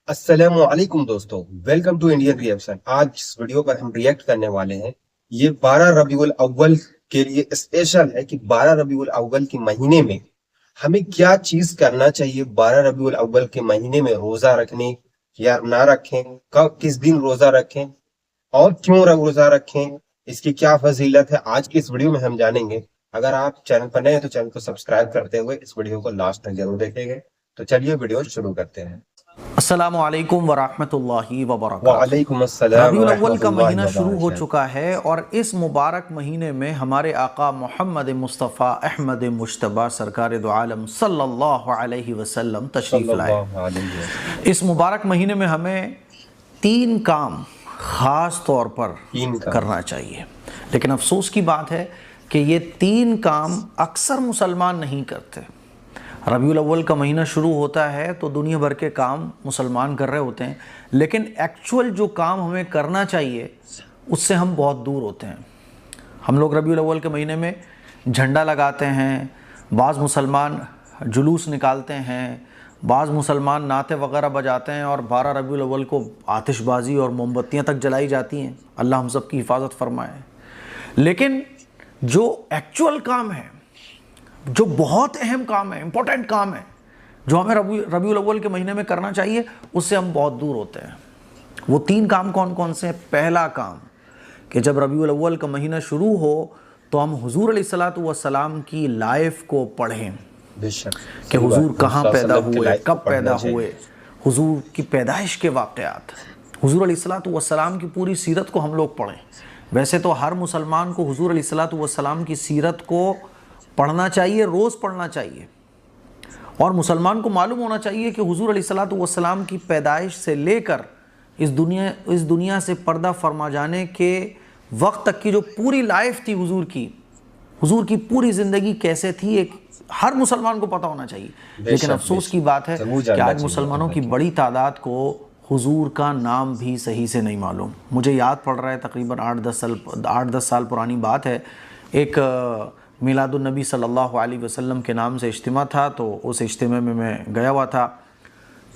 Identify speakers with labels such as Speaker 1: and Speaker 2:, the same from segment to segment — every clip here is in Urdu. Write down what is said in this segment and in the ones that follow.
Speaker 1: السلام علیکم دوستو، ویلکم ٹو انڈین ریئیکشن۔ آج اس ویڈیو پر ہم ریئیکٹ کرنے والے ہیں۔ یہ 12 ربیع الاول کے لیے اسپیشل ہے کہ 12 ربیع الاول کے مہینے میں ہمیں کیا چیز کرنا چاہیے۔ 12 ربیع الاول کے مہینے میں روزہ رکھنے یا نہ رکھیں، کب کس دن روزہ رکھیں اور کیوں روزہ رکھیں، اس کی کیا فضیلت ہے، آج کی اس ویڈیو میں ہم جانیں گے۔ اگر آپ چینل پر نئے ہیں تو چینل کو سبسکرائب کرتے ہوئے اس ویڈیو کو لاسٹ تک ضرور دیکھیں گے۔ تو چلیے ویڈیو شروع کرتے ہیں۔
Speaker 2: السلام علیکم ورحمۃ اللہ وبرکاتہ۔
Speaker 1: وعلیکم السلام
Speaker 2: ربیع الاول کا
Speaker 1: ورحمۃ
Speaker 2: مہینہ
Speaker 1: اللہ
Speaker 2: شروع ہو
Speaker 1: وبرکاتہ۔
Speaker 2: چکا ہے اور اس مبارک مہینے میں ہمارے آقا محمد مصطفیٰ احمد مجتبیٰ سرکار دو عالم صلی اللہ علیہ وسلم تشریف
Speaker 1: صلی
Speaker 2: لائے۔
Speaker 1: اللہ علیہ وسلم۔
Speaker 2: اس مبارک مہینے میں ہمیں 3 کام خاص طور پر کرنا چاہیے، لیکن افسوس کی بات ہے کہ یہ 3 کام اکثر مسلمان نہیں کرتے۔ ربیع الاول کا مہینہ شروع ہوتا ہے تو دنیا بھر کے کام مسلمان کر رہے ہوتے ہیں، لیکن ایکچول جو کام ہمیں کرنا چاہیے اس سے ہم بہت دور ہوتے ہیں۔ ہم لوگ ربیع الاول کے مہینے میں جھنڈا لگاتے ہیں، بعض مسلمان جلوس نکالتے ہیں، بعض مسلمان نعتیں وغیرہ بجاتے ہیں، اور 12 ربیع الاول کو آتش بازی اور موم بتیاں تک جلائی جاتی ہیں۔ اللہ ہم سب کی حفاظت فرمائے۔ لیکن جو ایکچول کام ہے، جو بہت اہم کام ہے، امپورٹنٹ کام ہے، جو ہمیں ربیع الاول کے مہینے میں کرنا چاہیے، اس سے ہم بہت دور ہوتے ہیں۔ وہ 3 کام کون کون سے ہیں؟ پہلا کام کہ جب ربیع الاول کا مہینہ شروع ہو تو ہم حضور علیہ الصلوۃ والسلام کی لائف کو پڑھیں کہ حضور کہاں پیدا ہوئے، کب پیدا ہوئے، حضور کی پیدائش کے واقعات، حضور علیہ الصلوۃ والسلام کی پوری سیرت کو ہم لوگ پڑھیں۔ ویسے تو ہر مسلمان کو حضور علیہ الصلوۃ والسلام کی سیرت کو پڑھنا چاہیے، روز پڑھنا چاہیے، اور مسلمان کو معلوم ہونا چاہیے کہ حضور علیہ الصلوۃ والسلام کی پیدائش سے لے کر اس دنیا سے پردہ فرما جانے کے وقت تک کی جو پوری لائف تھی حضور کی پوری زندگی کیسے تھی، ایک ہر مسلمان کو پتہ ہونا چاہیے۔ لیکن افسوس کی بات ہے کہ آج مسلمانوں کی بڑی تعداد کو حضور کا نام بھی صحیح سے نہیں معلوم۔ مجھے یاد پڑ رہا ہے، تقریباً 8-10 سال پرانی بات ہے، ایک میلاد النبی صلی اللہ علیہ وسلم کے نام سے اجتماع تھا، تو اس اجتماع میں میں گیا ہوا تھا۔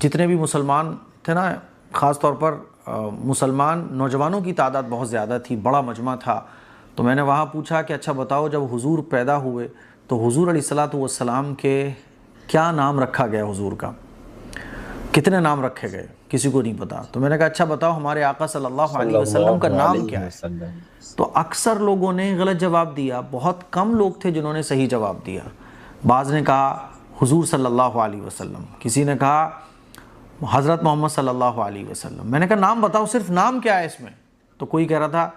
Speaker 2: جتنے بھی مسلمان تھے نا، خاص طور پر مسلمان نوجوانوں کی تعداد بہت زیادہ تھی، بڑا مجمع تھا۔ تو میں نے وہاں پوچھا کہ اچھا بتاؤ، جب حضور پیدا ہوئے تو حضور علیہ الصلوۃ والسلام کے کیا نام رکھا گیا، حضور کا کتنے نام رکھے گئے، کسی کو نہیں پتا۔ تو میں نے کہا اچھا بتاؤ ہمارے آقا صلی اللہ علیہ وسلم کا نام کیا ہے؟ تو اکثر لوگوں نے غلط جواب دیا، بہت کم لوگ تھے جنہوں نے صحیح جواب دیا۔ بعض نے کہا حضور صلی اللہ علیہ وسلم، کسی نے کہا حضرت محمد صلی اللہ علیہ وسلم۔ میں نے کہا نام بتاؤ، صرف نام کیا ہے اس میں؟ تو کوئی کہہ رہا تھا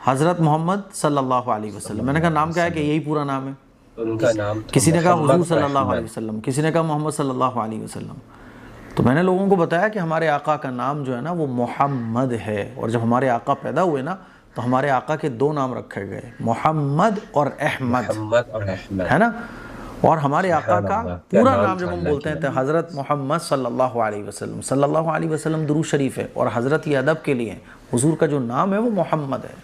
Speaker 2: حضرت محمد صلی اللہ علیہ وسلم۔ میں نے کہا نام کیا ہے؟ کہ یہی پورا نام ہے۔
Speaker 1: ان کا نام
Speaker 2: کسی نے کہا حضور صلی اللہ علیہ وسلم، کسی نے کہا محمد صلی اللہ علیہ وسلم۔ تو میں نے لوگوں کو بتایا کہ ہمارے آقا کا نام جو ہے نا وہ محمد ہے، اور جب ہمارے آقا پیدا ہوئے نا تو ہمارے آقا کے 2 نام رکھے گئے، محمد اور احمد، ہے نا۔ اور ہمارے آقا کا پورا نام جب ہم بولتے ہیں تو حضرت محمد صلی اللہ علیہ وسلم، صلی اللہ علیہ وسلم درود شریف ہے، اور حضرت یہ ادب کے لیے حضور کا جو نام ہے وہ محمد ہے۔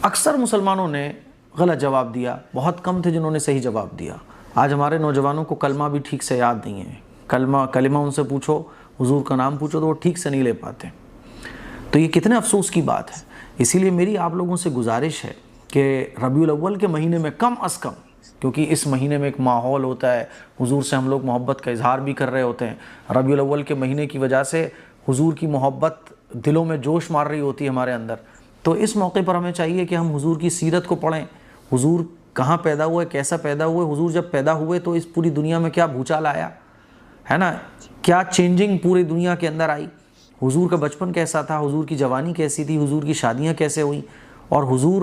Speaker 2: اکثر مسلمانوں نے غلط جواب دیا، بہت کم تھے جنہوں نے صحیح جواب دیا۔ آج ہمارے نوجوانوں کو کلمہ بھی ٹھیک سے یاد نہیں ہے، کلمہ ان سے پوچھو، حضور کا نام پوچھو تو وہ ٹھیک سے نہیں لے پاتے۔ تو یہ کتنے افسوس کی بات ہے۔ اسی لیے میری آپ لوگوں سے گزارش ہے کہ ربیع الاول کے مہینے میں کم از کم، کیونکہ اس مہینے میں ایک ماحول ہوتا ہے، حضور سے ہم لوگ محبت کا اظہار بھی کر رہے ہوتے ہیں۔ ربیع الاول کے مہینے کی وجہ سے حضور کی محبت دلوں میں جوش مار رہی ہوتی ہے ہمارے اندر، تو اس موقع پر ہمیں چاہیے کہ ہم حضور کی سیرت کو پڑھیں، حضور کہاں پیدا ہوئے، کیسا پیدا ہوئے، حضور جب پیدا ہوئے تو اس پوری دنیا میں کیا بھوچال آیا ہے نا، کیا چینجنگ پوری دنیا کے اندر آئی، حضور کا بچپن کیسا تھا، حضور کی جوانی کیسی تھی، حضور کی شادیاں کیسے ہوئیں، اور حضور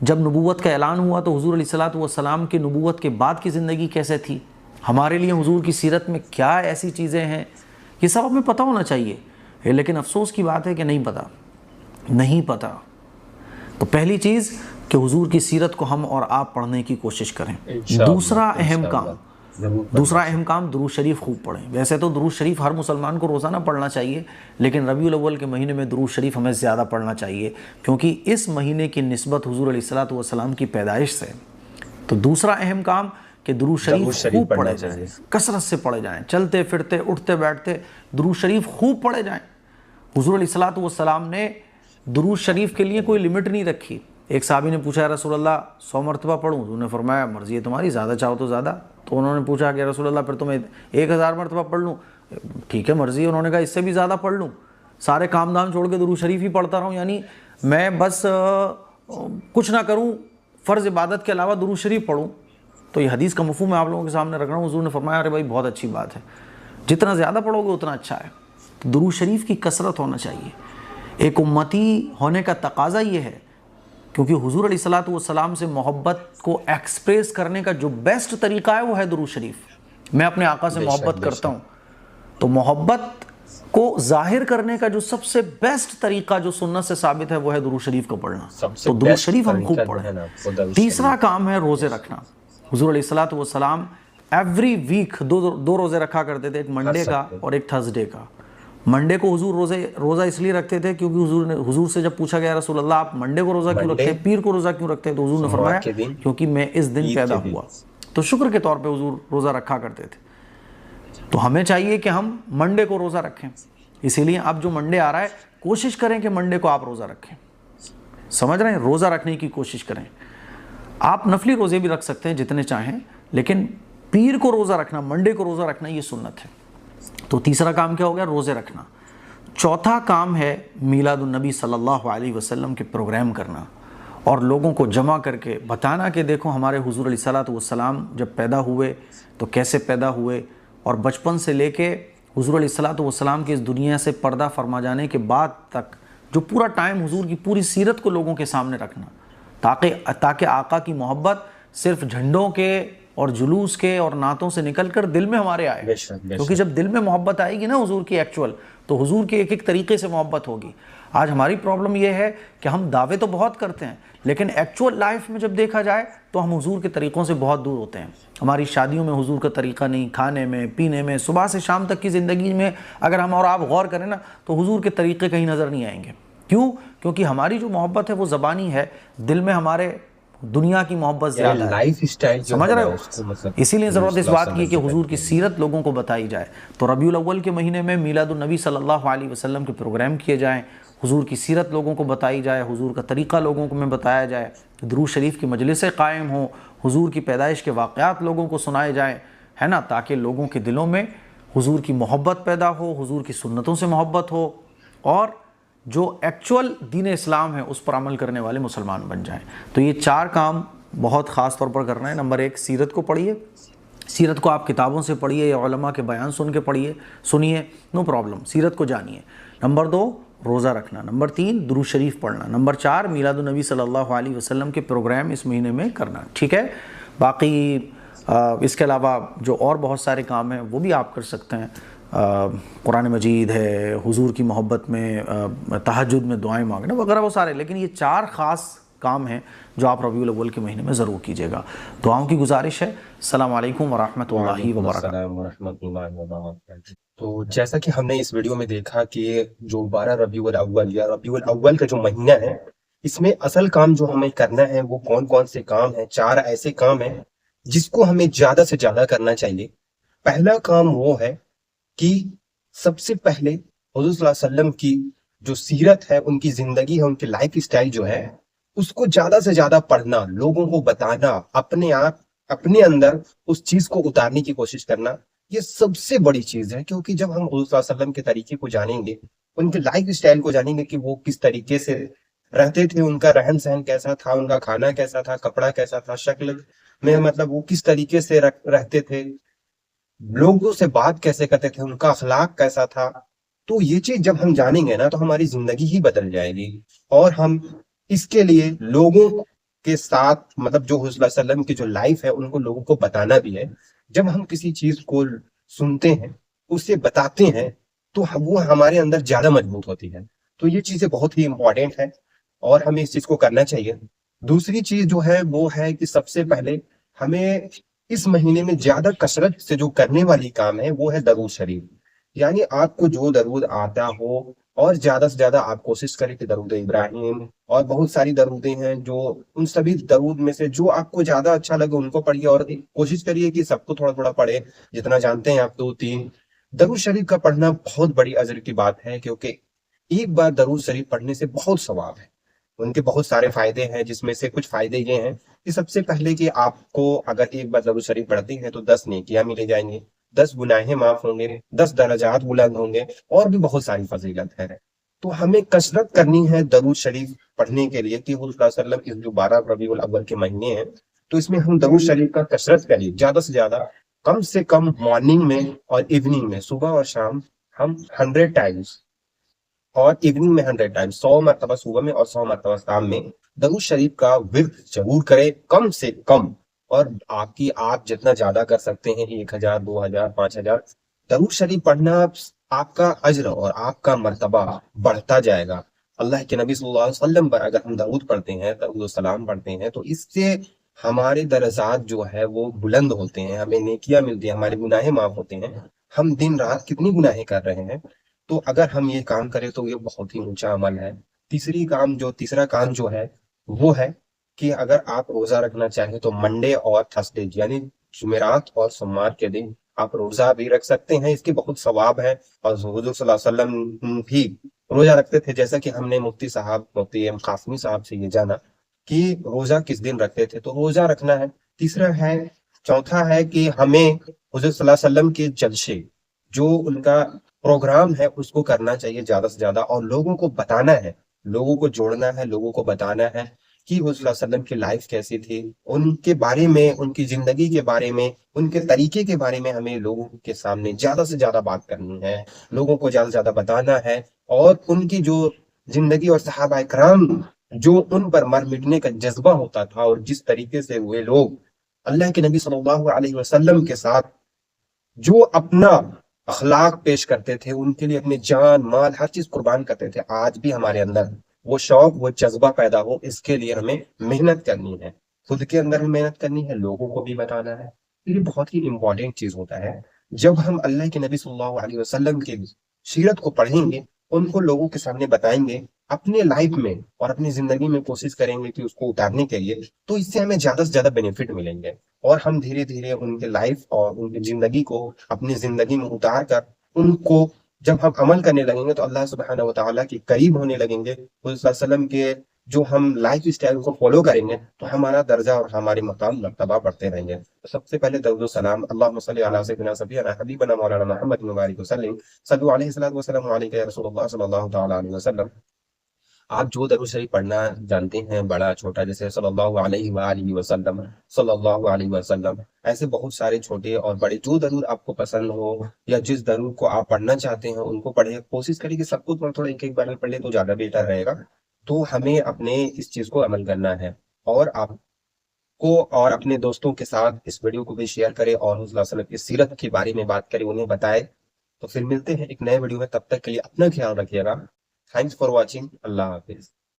Speaker 2: جب نبوت کا اعلان ہوا تو حضور علیہ الصلوۃ والسلام کی نبوت کے بعد کی زندگی کیسے تھی، ہمارے لیے حضور کی سیرت میں کیا ایسی چیزیں ہیں، یہ سب ہمیں پتہ ہونا چاہیے۔ لیکن افسوس کی بات ہے کہ نہیں پتہ۔ تو پہلی چیز کہ حضور کی سیرت کو ہم اور آپ پڑھنے کی کوشش کریں۔ دوسرا اہم کام درود شریف خوب پڑھیں۔ ویسے تو درود شریف ہر مسلمان کو روزانہ پڑھنا چاہیے، لیکن ربیع الاول کے مہینے میں درود شریف ہمیں زیادہ پڑھنا چاہیے، کیونکہ اس مہینے کی نسبت حضور علیہ الصلوۃ والسلام کی پیدائش سے۔ تو دوسرا اہم کام کہ کہ درود شریف خوب پڑھے جائیں, کثرت سے پڑھے جائیں, چلتے پھرتے اٹھتے بیٹھتے درود شریف خوب پڑھے جائیں. حضور علیہ الصلوۃ والسلام نے درود شریف کے لیے کوئی لمٹ نہیں رکھی. ایک صحابی نے پوچھا, یا رسول اللہ 100 مرتبہ پڑھوں؟ حضور نے فرمایا مرضی ہے تمہاری, زیادہ چاہو تو زیادہ. تو انہوں نے پوچھا کہ یا رسول اللہ پھر تو میں 1000 مرتبہ پڑھ لوں؟ ٹھیک ہے مرضی ہے. انہوں نے کہا اس سے بھی زیادہ پڑھ لوں, سارے کام دام چھوڑ کے درود شریف ہی پڑھتا رہوں, یعنی میں بس کچھ نہ کروں, فرض عبادت کے علاوہ درود شریف پڑھوں. تو یہ حدیث کا مفہوم میں آپ لوگوں کے سامنے رکھ رہا ہوں. حضور نے فرمایا ارے بھائی بہت اچھی بات ہے, جتنا زیادہ پڑھو گے اتنا اچھا ہے. درود شریف کی کثرت ہونا چاہیے. ایک امتی ہونے کا تقاضا یہ ہے, کیونکہ حضور علیہ الصلوۃ والسلام سے محبت کو ایکسپریس کرنے کا جو بیسٹ طریقہ ہے وہ ہے درود شریف. میں اپنے آقا سے محبت کرتا ہوں, تو محبت کو ظاہر کرنے کا جو سب سے بیسٹ طریقہ جو سنت سے ثابت ہے وہ ہے درود شریف کو پڑھنا. تو درود شریف ہم خوب پڑھیں. تیسرا کام ہے روزے رکھنا. حضور علیہ الصلوۃ والسلام ایوری ویک دو روزے رکھا کرتے تھے, ایک منڈے کا اور ایک تھرسڈے کا. منڈے کو حضور روزہ اس لیے رکھتے تھے کیونکہ حضور سے جب پوچھا گیا رسول اللہ آپ منڈے کو روزہ کیوں رکھتے ہیں, پیر کو روزہ کیوں رکھتے ہیں, تو حضور نے فرمایا کیونکہ میں اس دن پیدا ہوا. تو شکر کے طور پہ حضور روزہ رکھا کرتے تھے. تو ہمیں چاہیے کہ ہم منڈے کو روزہ رکھیں. اسی لیے اب جو منڈے آ رہا ہے کوشش کریں کہ منڈے کو آپ روزہ رکھیں. سمجھ رہے ہیں, روزہ رکھنے کی کوشش کریں. آپ نفلی روزے بھی رکھ سکتے ہیں جتنے چاہیں, لیکن پیر کو روزہ رکھنا, منڈے کو روزہ رکھنا یہ سنت ہے. تو تیسرا کام کیا ہو گیا؟ روزے رکھنا. چوتھا کام ہے میلاد النبی صلی اللہ علیہ وسلم کے پروگرام کرنا اور لوگوں کو جمع کر کے بتانا کہ دیکھو ہمارے حضور علیہ الصلوۃ والسلام جب پیدا ہوئے تو کیسے پیدا ہوئے, اور بچپن سے لے کے حضور علیہ الصلوۃ والسلام کی اس دنیا سے پردہ فرما جانے کے بعد تک جو پورا ٹائم حضور کی پوری سیرت کو لوگوں کے سامنے رکھنا, تاکہ آقا کی محبت صرف جھنڈوں کے اور جلوس کے اور نعتوں سے نکل کر دل میں ہمارے آئے. کیونکہ جب دل میں محبت آئے گی نا حضور کی ایکچول, تو حضور کے ایک ایک طریقے سے محبت ہوگی. آج ہماری پرابلم یہ ہے کہ ہم دعوے تو بہت کرتے ہیں لیکن ایکچول لائف میں جب دیکھا جائے تو ہم حضور کے طریقوں سے بہت دور ہوتے ہیں. ہماری شادیوں میں حضور کا طریقہ نہیں, کھانے میں پینے میں, صبح سے شام تک کی زندگی میں اگر ہم اور آپ غور کریں نا تو حضور کے طریقے کہیں نظر نہیں آئیں گے. کیوں؟ کیونکہ ہماری جو محبت ہے وہ زبانی ہے, دل میں ہمارے دنیا کی محبت زیادہ ہے.
Speaker 1: لائف اسٹائل
Speaker 2: سمجھ رہے ہو, اسی لیے ضرورت اس بات کی کہ حضور کی سیرت لوگوں کو بتائی جائے. تو ربیع الاول کے مہینے میں میلاد النبی صلی اللہ علیہ وسلم کے پروگرام کیے جائیں, حضور کی سیرت لوگوں کو بتائی جائے, حضور کا طریقہ لوگوں کو میں بتایا جائے, درود شریف کی مجلسیں قائم ہوں, حضور کی پیدائش کے واقعات لوگوں کو سنائے جائیں, ہے نا, تاکہ لوگوں کے دلوں میں حضور کی محبت پیدا ہو, حضور کی سنتوں سے محبت ہو, اور جو ایکچول دین اسلام ہے اس پر عمل کرنے والے مسلمان بن جائیں. تو یہ 4 کام بہت خاص طور پر کرنا ہے. نمبر 1 سیرت کو پڑھیے. سیرت کو آپ کتابوں سے پڑھیے یا علماء کے بیان سن کے سنیے, نو پرابلم, سیرت کو جانیے. نمبر 2 روزہ رکھنا. نمبر 3 درود شریف پڑھنا. نمبر 4 میلاد النبی صلی اللہ علیہ وسلم کے پروگرام اس مہینے میں کرنا. ٹھیک ہے, باقی اس کے علاوہ جو اور بہت سارے کام ہیں وہ بھی آپ کر سکتے ہیں. قرآن مجید ہے, حضور کی محبت میں تہجد میں دعائیں مانگنا وغیرہ, وہ سارے, لیکن یہ 4 خاص کام ہیں جو آپ ربیع الاول کے مہینے میں ضرور کیجیے گا. دعاؤں کی گزارش ہے. السلام علیکم ورحمۃ اللہ
Speaker 1: وبرکاتہ. تو جیسا کہ ہم نے اس ویڈیو میں دیکھا کہ جو 12 ربیع الاول یا ربیع الاول کا جو مہینہ ہے, اس میں اصل کام جو ہمیں کرنا ہے وہ کون کون سے کام ہیں؟ 4 ایسے کام ہیں جس کو ہمیں زیادہ سے زیادہ کرنا چاہیے. پہلا کام وہ ہے کہ سب سے پہلے حضور صلی اللہ علیہ وسلم کی جو سیرت ہے, ان کی زندگی ہے, ان کی لائف اسٹائل جو ہے, اس کو زیادہ سے زیادہ پڑھنا, لوگوں کو بتانا, اپنے اندر اس چیز کو اتارنے کی کوشش کرنا, یہ سب سے بڑی چیز ہے. کیونکہ جب ہم حضور صلی اللہ علیہ وسلم کے طریقے کو جانیں گے, ان کے لائف اسٹائل کو جانیں گے کہ وہ کس طریقے سے رہتے تھے, ان کا رہن سہن کیسا تھا, ان کا کھانا کیسا تھا, کپڑا کیسا تھا, شکل میں مطلب وہ کس طریقے سے رہتے تھے, لوگوں سے بات کیسے کرتے تھے, ان کا اخلاق کیسا تھا, تو یہ چیز جب ہم جانیں گے نا تو ہماری زندگی ہی بدل جائے گی. اور ہم اس کے لیے لوگوں کے ساتھ مطلب جو حضور صلی اللہ علیہ وسلم کی جو لائف ہے ان کو لوگوں کو بتانا بھی ہے. جب ہم کسی چیز کو سنتے ہیں, اسے بتاتے ہیں, تو وہ ہمارے اندر زیادہ مضبوط ہوتی ہے. تو یہ چیزیں بہت ہی امپورٹنٹ ہے اور ہمیں اس چیز کو کرنا چاہیے. دوسری چیز جو ہے وہ ہے کہ سب سے پہلے ہمیں اس مہینے میں زیادہ کثرت سے جو کرنے والی کام ہے وہ ہے درود شریف. یعنی آپ کو جو درود آتا ہو اور زیادہ سے زیادہ آپ کوشش کریں کہ درود ابراہیم اور بہت ساری درودیں ہیں، جو ان سبھی درود میں سے جو آپ کو زیادہ اچھا لگے ان کو پڑھیے، اور کوشش کریے کہ سب کو تھوڑا تھوڑا پڑھے، جتنا جانتے ہیں آپ 2 3 درود شریف کا پڑھنا بہت بڑی اجر کی بات ہے، کیونکہ ایک بار درود شریف پڑھنے سے بہت ثواب ہے، ان کے بہت سارے فائدے ہیں، جس میں سے کچھ فائدے یہ ہیں کہ سب سے پہلے کہ آپ کو اگر ایک بار درود شریف پڑھتے ہیں تو 10 نیکیاں ملے جائیں گی، 10 گناہیں معاف ہوں گے، 10 درجات بلند ہوں گے، اور بھی بہت ساری فضیلت ہے۔ تو ہمیں کثرت کرنی ہے درود شریف پڑھنے کے لیے، کہ حضور صلی اللہ علیہ وسلم اس جو 12 ربیع الاول کے مہینے ہیں تو اس میں ہم درود شریف کا کثرت کریں، زیادہ سے کم مارننگ میں اور ایوننگ میں، صبح اور شام ہم 100 ٹائمز، اور ایوننگ میں 100 ٹائمز، 100 مرتبہ صبح میں اور 100 مرتبہ شام میں درود شریف کا ورد ضرور کریں، کم سے کم۔ اور آپ جتنا زیادہ کر سکتے ہیں، 1000 2000 5000 درود شریف پڑھنا، آپ کا اجر اور آپ کا مرتبہ بڑھتا جائے گا۔ اللہ کے نبی صلی اللہ علیہ وسلم پر اگر ہم درود پڑھتے ہیں، درود و سلام پڑھتے ہیں، تو اس سے ہمارے درجات جو ہے وہ بلند ہوتے ہیں، ہمیں نیکیاں ملتی ہیں، ہمارے گناہیں معاف ہوتے ہیں۔ ہم دن رات کتنی گناہیں کر رہے ہیں، تو اگر ہم یہ کام کریں تو یہ بہت ہی اونچا عمل ہے۔ تیسرا کام جو ہے وہ ہے کہ اگر آپ روزہ رکھنا چاہیں تو منڈے اور تھرسڈے، یعنی جمعرات اور سوموار کے دن آپ روزہ بھی رکھ سکتے ہیں، اس کے بہت ثواب ہے۔ اور حضور صلی اللہ علیہ وسلم بھی روزہ رکھتے تھے، جیسا کہ ہم نے مفتی ایم قاسمی صاحب سے یہ جانا کہ روزہ کس دن رکھتے تھے، تو روزہ رکھنا ہے۔ چوتھا ہے کہ ہمیں حضور صلی اللہ علیہ وسلم کے جلسے، جو ان کا پروگرام ہے، اس کو کرنا چاہیے زیادہ سے زیادہ، اور لوگوں کو بتانا ہے، لوگوں کو جوڑنا ہے، لوگوں کو بتانا ہے کہ حضور صلی اللہ علیہ وسلم کی لائف کیسی تھی، ان کے بارے میں، ان کی زندگی کے بارے میں، ان کے طریقے کے بارے میں ہمیں لوگوں کے سامنے زیادہ سے زیادہ بات کرنی ہے، لوگوں کو زیادہ سے زیادہ بتانا ہے، اور ان کی جو زندگی اور صحابہ کرام جو ان پر مر مٹنے کا جذبہ ہوتا تھا، اور جس طریقے سے وہ لوگ اللہ کے نبی صلی اللہ علیہ وسلم کے ساتھ جو اپنا اخلاق پیش کرتے تھے، ان کے لیے اپنے جان مال ہر چیز قربان کرتے تھے، آج بھی ہمارے اندر وہ شوق، وہ جذبہ پیدا ہو، اس کے لیے ہمیں محنت کرنی ہے، خود کے اندر بھی محنت کرنی ہے، لوگوں کو بھی بتانا ہے۔ یہ بہت ہی امپورٹنٹ چیز ہوتا ہے۔ جب ہم اللہ کے نبی صلی اللہ علیہ وسلم کی سیرت کو پڑھیں گے، ان کو لوگوں کے سامنے بتائیں گے، اپنے لائف میں اور اپنی زندگی میں کوشش کریں گے کہ اس کو اتارنے کے لیے، تو اس سے ہمیں زیادہ سے زیادہ بینیفٹ ملیں گے، اور ہم دھیرے دھیرے ان کے لائف اور ان کی زندگی کو اپنی زندگی میں اتار کر ان کو جب ہم عمل کرنے لگیں گے تو اللہ سبحانہ و تعالیٰ کے قریب ہونے لگیں گے۔ حضور صلی اللہ علیہ وسلم کے جو ہم لائف اسٹائل کو فالو کریں گے تو ہمارا درجہ اور ہمارے مقام مرتبہ بڑھتے رہیں گے۔ تو سب سے پہلے درود و سلام، اللہم صلی علی سیدنا سفینا حبیبنا مولانا محمد مبارک وسلم، صلو علیہ الصلوۃ والسلام علیک یا رسول اللہ صلی اللہ تعالی علیہ وسلم۔ آپ جو درود شریف پڑھنا جانتے ہیں، بڑا چھوٹا، جیسے صلی اللہ علیہ وآلہ وسلم، صلی اللہ علیہ وسلم، ایسے بہت سارے چھوٹے اور بڑے جو درود آپ کو پسند ہو، یا جس درود کو آپ پڑھنا چاہتے ہیں ان کو پڑھیں، کوشش کریں کہ سب کو تھوڑا تھوڑا ایک ایک بار پڑھ لیں تو زیادہ بہتر رہے گا۔ تو ہمیں اپنے اس چیز کو عمل کرنا ہے، اور آپ کو اور اپنے دوستوں کے ساتھ اس ویڈیو کو بھی شیئر کریں، اور حضور صلی اللہ علیہ وسلم کی سیرت کے بارے میں بات کریں، انہیں بتائیں۔ تو پھر ملتے ہیں ایک نئے ویڈیو میں، تب تک کے لیے اپنا خیال رکھیے گا۔ تھینکس فار واچنگ، اللہ حافظ۔